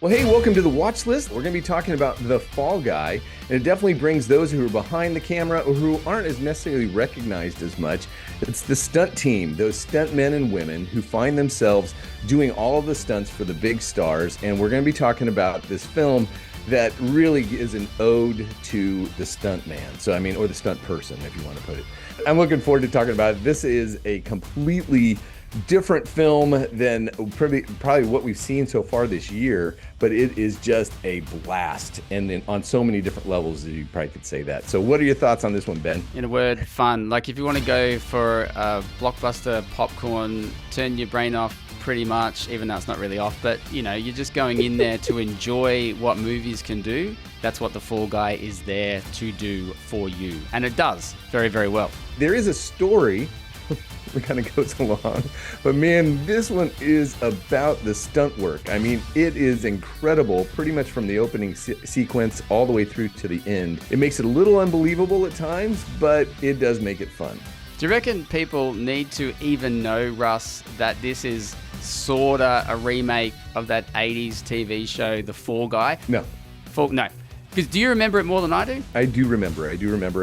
Well, hey, welcome to the watch list. We're going to be talking about The Fall Guy, and it definitely brings those who are behind the camera or who aren't as necessarily recognized as much. It's the stunt team, those stunt men and women who find themselves doing all of the stunts for the big stars, and we're going to be talking about this film that really is an ode to the stunt man. Or the stunt person, if you want to put it. I'm looking forward to talking about it. This is a completely different film than probably what we've seen so far this year, but it is just a blast, and on so many different levels, you probably could say that. So what are your thoughts on this one, Ben? In a word, fun. Like, if you want to go for a blockbuster popcorn, turn your brain off pretty much, even though it's not really off, but you're just going in there to enjoy what movies can do. That's what The Fall Guy is there to do for you, and it does very, very well. There is a story that kind of goes along, but man, this one is about the stunt work. I mean, it is incredible, pretty much from the opening sequence all the way through to the end. It makes it a little unbelievable at times, but it does make it fun. Do you reckon people need to even know, Russ, that this is sorta a remake of that 80s TV show, The Fall Guy? No. No. Because do you remember it more than I do? I do remember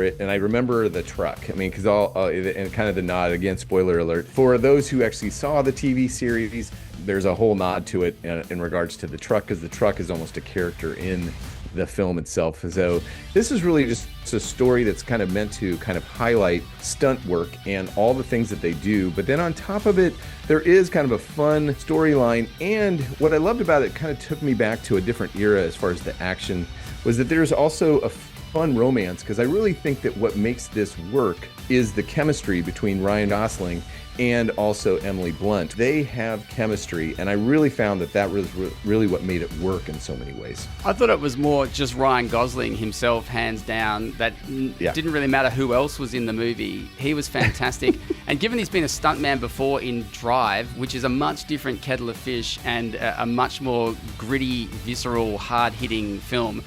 it, and I remember the truck. I mean, because and kind of the nod, again, spoiler alert. For those who actually saw the TV series, there's a whole nod to it in regards to the truck, because the truck is almost a character in the film itself. So this is really just a story that's kind of meant to kind of highlight stunt work and all the things that they do. But then on top of it, there is kind of a fun storyline. And what I loved about it kind of took me back to a different era as far as the action, was that there's also a fun romance, because I really think that what makes this work is the chemistry between Ryan Gosling and also Emily Blunt. They have chemistry, and I really found that was really what made it work in so many ways. I thought it was more just Ryan Gosling himself, hands down. That didn't really matter who else was in the movie. He was fantastic. And given he's been a stuntman before in Drive, which is a much different kettle of fish and a much more gritty, visceral, hard-hitting film,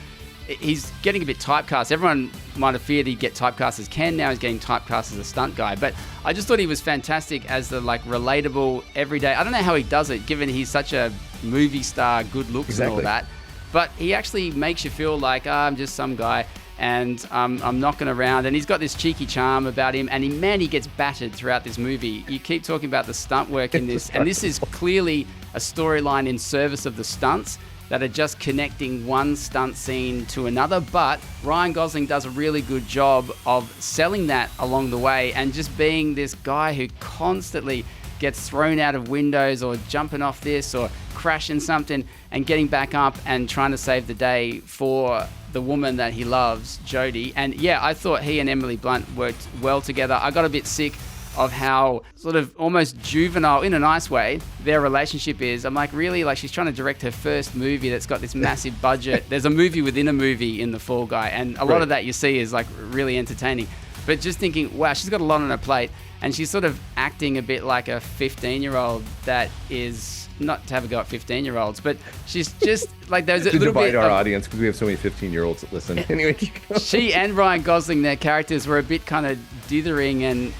he's getting a bit typecast. Everyone might have feared he'd get typecast as Ken. Now he's getting typecast as a stunt guy. But I just thought he was fantastic as the relatable, everyday. I don't know how he does it, given he's such a movie star, good looks and all that. But he actually makes you feel like, I'm just some guy and I'm knocking around. And he's got this cheeky charm about him. And he gets battered throughout this movie. You keep talking about the stunt work in this. And this is clearly a storyline in service of the stunts that are just connecting one stunt scene to another, but Ryan Gosling does a really good job of selling that along the way and just being this guy who constantly gets thrown out of windows or jumping off this or crashing something and getting back up and trying to save the day for the woman that he loves, Jodie. And yeah, I thought he and Emily Blunt worked well together. I got a bit sick of how sort of almost juvenile, in a nice way, their relationship is. I'm like, really? Like, she's trying to direct her first movie that's got this massive budget. There's a movie within a movie in The Fall Guy, and a lot of that you see is like really entertaining. But just thinking, wow, she's got a lot on her plate, and she's sort of acting a bit like a 15-year-old that is, not to have a go at 15-year-olds, but she's just like, there's a little bit to divide our audience, because we have so many 15-year-olds that listen. Anyway, she and Ryan Gosling, their characters were a bit kind of dithering, and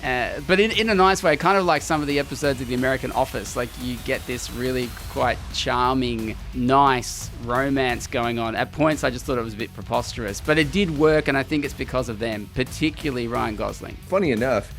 but in a nice way, kind of like some of the episodes of The American Office. Like, you get this really quite charming, nice romance going on. At points, I just thought it was a bit preposterous, but it did work, and I think it's because of them, particularly Ryan Gosling. Funny enough,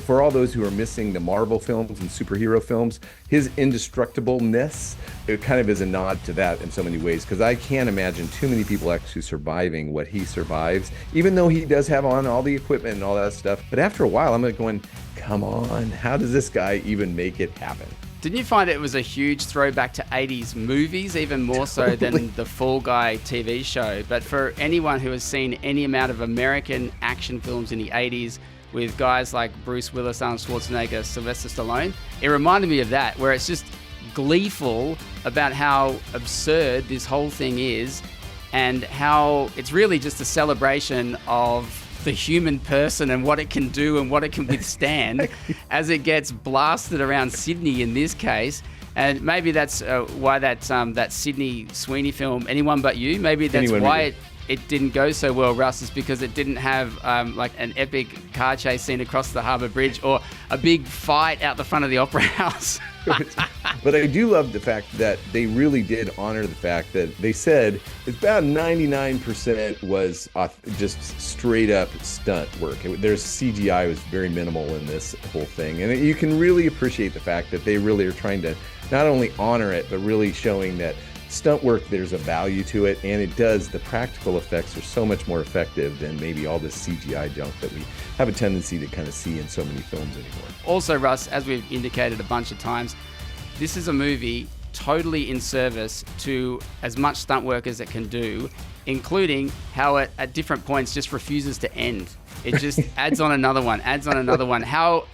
for all those who are missing the Marvel films and superhero films, his indestructibleness, it kind of is a nod to that in so many ways, because I can't imagine too many people actually surviving what he survives, even though he does have on all the equipment and all that stuff. But after a while, I'm like going, come on, how does this guy even make it happen? Didn't you find it was a huge throwback to 80s movies, even more so than the Fall Guy TV show? But for anyone who has seen any amount of American action films in the 80s, with guys like Bruce Willis, Arnold Schwarzenegger, Sylvester Stallone, it reminded me of that, where it's just gleeful about how absurd this whole thing is and how it's really just a celebration of the human person and what it can do and what it can withstand as it gets blasted around Sydney in this case. And maybe that's why that Sydney Sweeney film, Anyone But You, maybe that's why it didn't go so well, Russ, is because it didn't have like an epic car chase scene across the harbour bridge or a big fight out the front of the Opera House. But I do love the fact that they really did honor the fact that they said it's about 99% was just straight up stunt work. There's CGI was very minimal in this whole thing. And you can really appreciate the fact that they really are trying to not only honor it, but really showing that stunt work, there's a value to it. And it does, the practical effects are so much more effective than maybe all this CGI junk that we have a tendency to kind of see in so many films anymore. Also, Russ, as we've indicated a bunch of times, this is a movie totally in service to as much stunt work as it can do, including how it, at different points, just refuses to end. It just adds on another one, adds on another one. How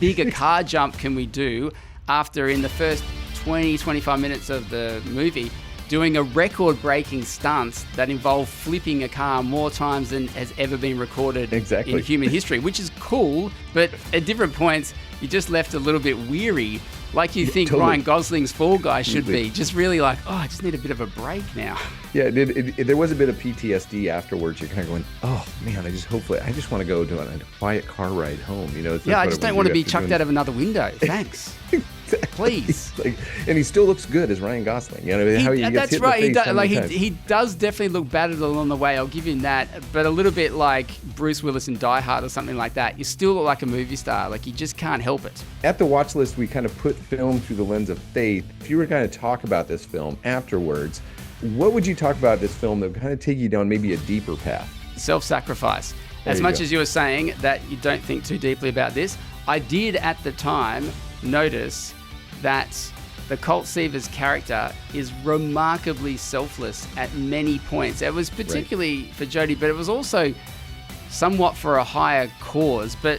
big a car jump can we do after, in the first 20, 25 minutes of the movie, doing a record-breaking stunt that involve flipping a car more times than has ever been recorded in human history, which is cool, but at different points, you're just left a little bit weary. Like you think totally. Ryan Gosling's Fall Guy should be. Just really like, I just need a bit of a break now. Yeah, there was a bit of PTSD afterwards. You're kind of going, oh man, I just want to go do a quiet car ride home. You know? I just don't want to be chucked out of another window. Thanks. Please. And he still looks good as Ryan Gosling. You know, how he gets that's hit right. in the face He does definitely look battered along the way. I'll give him that. But a little bit like Bruce Willis in Die Hard or something like that. You still look like a movie star. Like you just can't help it. At the watch list, we kind of put film through the lens of faith. If you were going to talk about this film afterwards, what would you talk about this film that would kind of take you down maybe a deeper path? Self-sacrifice. As much as you were saying that you don't think too deeply about this, I did at the time notice that the Colt Seavers character is remarkably selfless at many points. It was particularly for Jodie, but it was also somewhat for a higher cause. But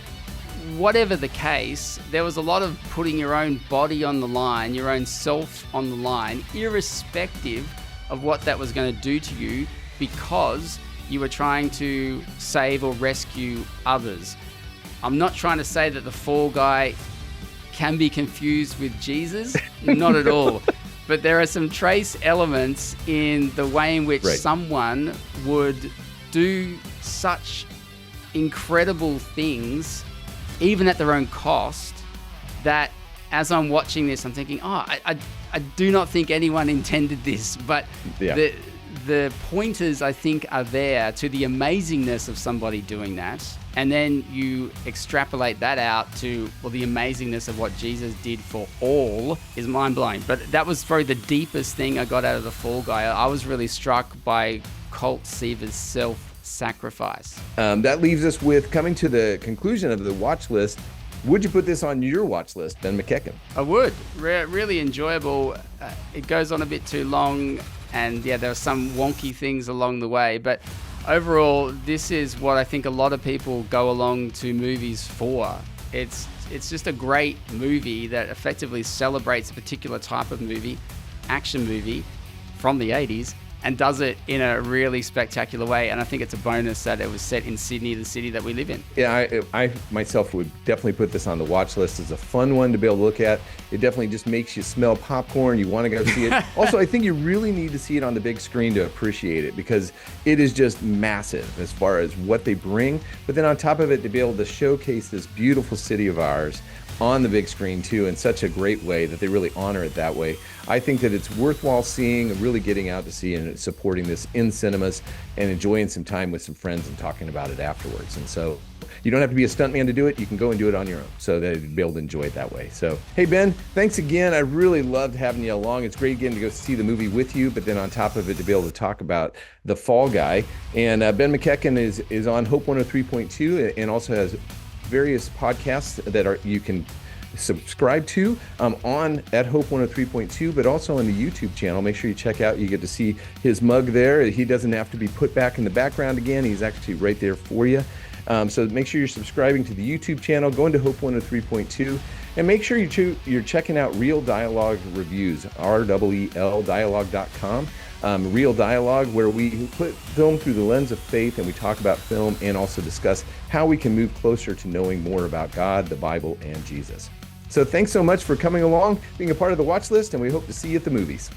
whatever the case, there was a lot of putting your own body on the line, your own self on the line, irrespective of what that was going to do to you, because you were trying to save or rescue others. I'm not trying to say that the Fall Guy can be confused with Jesus, not at all. But there are some trace elements in the way in which someone would do such incredible things, even at their own cost, that as I'm watching this, I'm thinking, I do not think anyone intended this, but the pointers, I think, are there to the amazingness of somebody doing that. And then you extrapolate that out to, well, the amazingness of what Jesus did for all is mind-blowing. But that was probably the deepest thing I got out of The Fall Guy. I was really struck by Colt Seavers' self-sacrifice. That leaves us with coming to the conclusion of the watch list. Would you put this on your watch list, Ben McKecken? I would. Really enjoyable. It goes on a bit too long, and there are some wonky things along the way, but overall, this is what I think a lot of people go along to movies for. It's just a great movie that effectively celebrates a particular type of movie, action movie from the 80s, and does it in a really spectacular way. And I think it's a bonus that it was set in Sydney, the city that we live in. Yeah, I myself would definitely put this on the watch list. It's a fun one to be able to look at. It definitely just makes you smell popcorn. You want to go see it. Also, I think you really need to see it on the big screen to appreciate it, because it is just massive as far as what they bring. But then on top of it, to be able to showcase this beautiful city of ours on the big screen too, in such a great way that they really honor it that way. I think that it's worthwhile seeing, really getting out to see and supporting this in cinemas and enjoying some time with some friends and talking about it afterwards. And so you don't have to be a stuntman to do it. You can go and do it on your own, so that you'll be able to enjoy it that way. So, hey, Ben, thanks again. I really loved having you along. It's great getting to go see the movie with you, but then on top of it, to be able to talk about The Fall Guy. And Ben McKecken is on Hope 103.2 and also has various podcasts that you can subscribe to on at Hope 103.2, but also on the YouTube channel. Make sure you check out. You get to see his mug there. He doesn't have to be put back in the background again. He's actually right there for you. So make sure you're subscribing to the YouTube channel, going to Hope 103.2, and make sure you're checking out Real Dialogue Reviews, REEL dialogue.com. Real Dialogue, where we put film through the lens of faith, and we talk about film and also discuss how we can move closer to knowing more about God, the Bible, and Jesus. So thanks so much for coming along, being a part of the watch list, and we hope to see you at the movies.